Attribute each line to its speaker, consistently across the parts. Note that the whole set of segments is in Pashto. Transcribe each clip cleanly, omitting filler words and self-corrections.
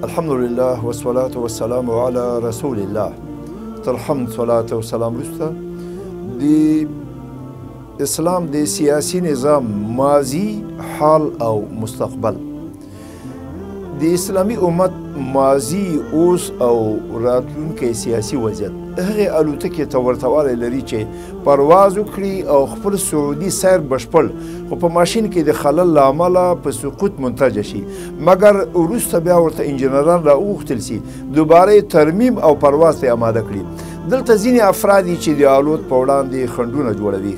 Speaker 1: الحمدلله والصلاة والسلام على رسول الله. تر حمد صلاة و سلام وروسته د اسلام د سیاسي نظام ماضي، حال او مستقبل. د اسلامي امت ماضي، اوس او راتلونکی سیاسي وضعیت هغې الوتکې ته ورته والی لري چې پرواز وکړي او خپل سعودي سیر بشپړ خو په ماشین کې د خلل له امله په سقوط منتجه شي، مګر وروسته بیا ورته انجینران راوغوښتل سي دوباره یې ترمیم او پرواز ته اماده کړي. دلته ځینې افراد دي چې د الوت په وړاندې خنډونه جوړوي.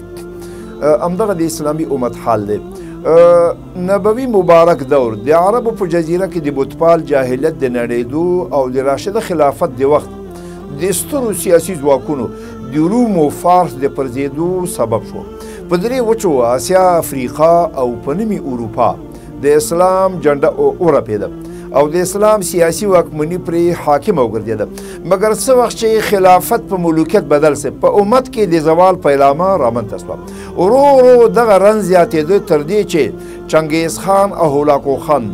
Speaker 1: همدغه د اسلامي امت حال دی. نبوي مبارک دور د عربو په جزیره کې د بتپال جاهلیت د نړېدو او د راشده خلافت د وخت د سترو سیاسي ځواکونو د روم و فارس د پرځېدو سبب شو. په درې وچو اسیا، افریقا او په نیمې اروپا د اسلام جنډه ورپېده او د اسلام سیاسي واکمني پرې حاکمه وګرځېده. مګر څه وخت چې خلافت په ملوکیت بدل سي، په امت کې د زوال پیلامه رامنځته شوه. ورو ورو دغه رنځ زیاتېده تر دې چې چنګیز خان او هولاکو خان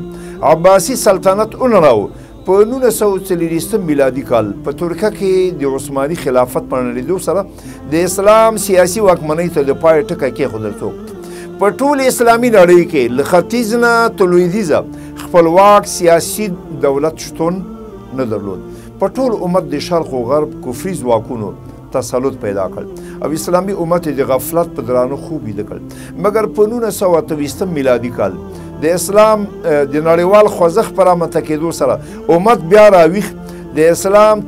Speaker 1: عباسي سلطنت ونړاو. په 1940 میلادي کال په ترکیه کې د عثماني خلافت په نړېدو سره د اسلام سیاسي واکمنۍ ته د پای ټکی کېښودل شو. په ټول اسلامي نړۍ کې له ختیځ نه تر لویدیځه خپلواک سیاسي دولت شتون نه درلود. په ټول امت د شرق و غرب کفري ځواکونو تسلط پیدا کړ او اسلامي امت د غفلت په درانه خوب ویده کړ. مګر په 1928 میلادي کال د اسلام د نړیوال خوځښت په رامنځته کېدو سره امت بیا راویښ، د اسلام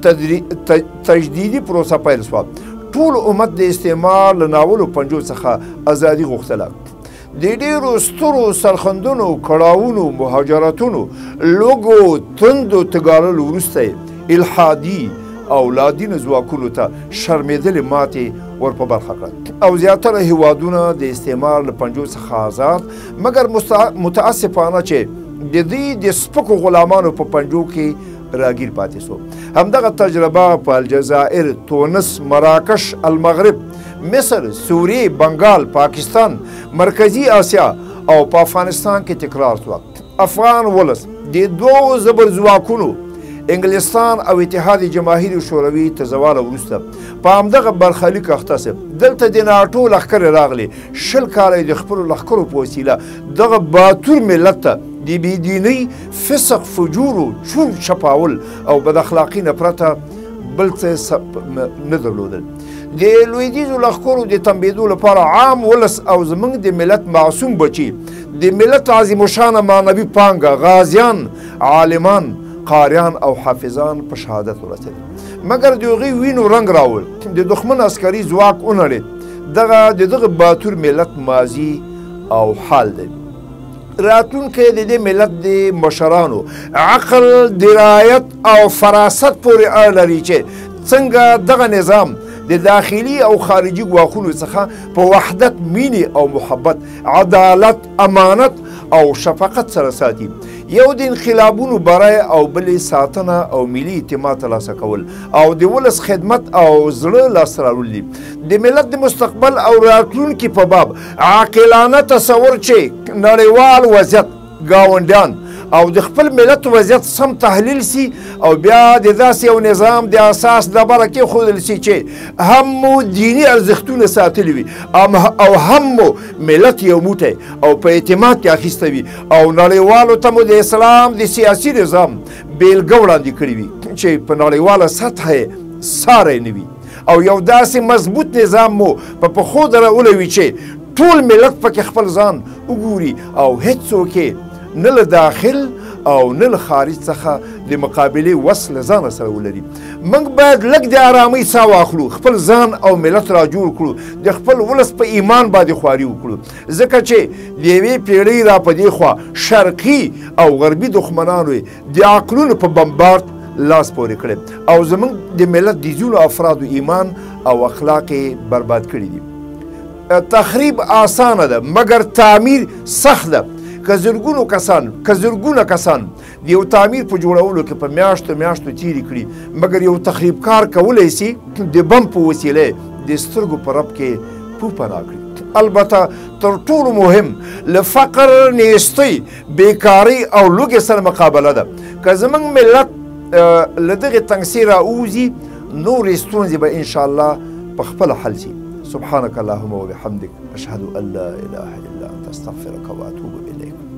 Speaker 1: تجدیدي پروسه پیل شوه. ټول امت د استعمار له ناولو پنجو څخه ازادي غوښتله. د ډېرو سترو سرخندونو، کړاوونو، مهاجرتونو، لوږو، تندو تګاللو وروسته الحادي او لادینو ځواکونو ته شرمېدلې ماتې ور په برخه کړه او زیاتره هیوادونه د استعمار له پنجو څخه آزاد، مګر متاسفانه چې د دوی د سپکو غلامانو په پنجو کې راګیر پاتې سو. همدغه تجربه په الجزائر، تونس، مراکش، المغرب، مصر، سوریې، بنګال، پاکستان، مرکزي اسیا او په افغانستان کې تکرار شوه. افغان ولس د دوو زبر ځواکونو انګلستان او اتحاد جماهیر شوروي ته زواله وروسته په همدغه برخلیک اخته سو. دلته د ناټو لښکرې راغلې. 20 کاله یې د خپلو لښکرو په وسیله دغه باتور ملت ته د بېدینۍ، فسق، فجورو، چور چپاول او بد اخلاقي نه پرته بل څه نه درلودل. د لویدیځو لښکرو د تنبیدو لپاره عام ولس او زموږ د ملت معصوم بچي، د ملت عظیم الشانه معنوي پانګه، غازیان، عالمان، قاریان او حافظان په شهادت ورسېدل. مګر د هغوی وینو رنګ راول، د دښمن عسکري ځواک ونړېد. دغه باتور ملت ماضي او حال دی. راتلونکی د دې ملت د مشرانو عقل، درایت او فراست پورې اړه لري چې څنګه دغه نظام د داخلي او خارجي ګواښونو څخه په وحدت، مینې او محبت، عدالت، امانت او شفقت سره ساتي. یو د انقلابونو برای او بلې ساتنه او ملي اعتماد ترلاسه کول او د ولس خدمت او زړه لاسته راوړل دي. د ملت د مستقبل او راتلونکي په باب عاقلانه تصور چې نړیوال وضعیت، ګاونډیان او د خپل ملت وضعیت سم تحلیل سي او بیا د داسې یو نظام د اساس ډبره کېښودل سي چې هم مو دیني ارزښتونه ساتلي وي او هم مو ملت یو موټی او په اعتماد کې اخیسته وي او نړیوالو ته مو د اسلام د سیاسي نظام بیلګه وړاندې کړې وي چې په نړیواله سطحه یې ساری نه وي او یو داسې مضبوط نظام مو په پښو درولی وي چې ټول ملت پکې خپل ځان وګوري او هېڅوک نه له داخل او نه له خارج څخه د مقابلې وس له ځانه سره ولري. موږ باید لږ د ارامۍ ساه واخلو، خپل ځان او ملت را جوړ کړو، د خپل ولس په ایمان باندې خواري وکړو، ځکه چې د یوې پیړۍ را په دې خوا شرقي او غربي دښمنانو د عقلونو په بمبارد لاس پورې کړی او زموږ د ملت د ځینو افرادو ایمان او اخلاق برباد کړي دي. تخریب آسانه ده مګر تعمیر سخت ده. که زرګونه کسان د یو تعمیر په جوړولو کې په میاشتو تیرې کړي، مګر یو تخریبکار کولی سي د بم په وسیله د سترګو په رپ کې پو پناه کړي البته تر ټولو مهم له فقر نیستۍ بیکارۍ او لوږې سره مقابله ده. که زموږ ملت له دغې تنګسۍ راووځي نورې ستونزې به انشاءالله په خپله حل شي. سبحانك اللهم وبحمدك أشهد أن لا إله إلا أنت أستغفرك وأتوب إليك.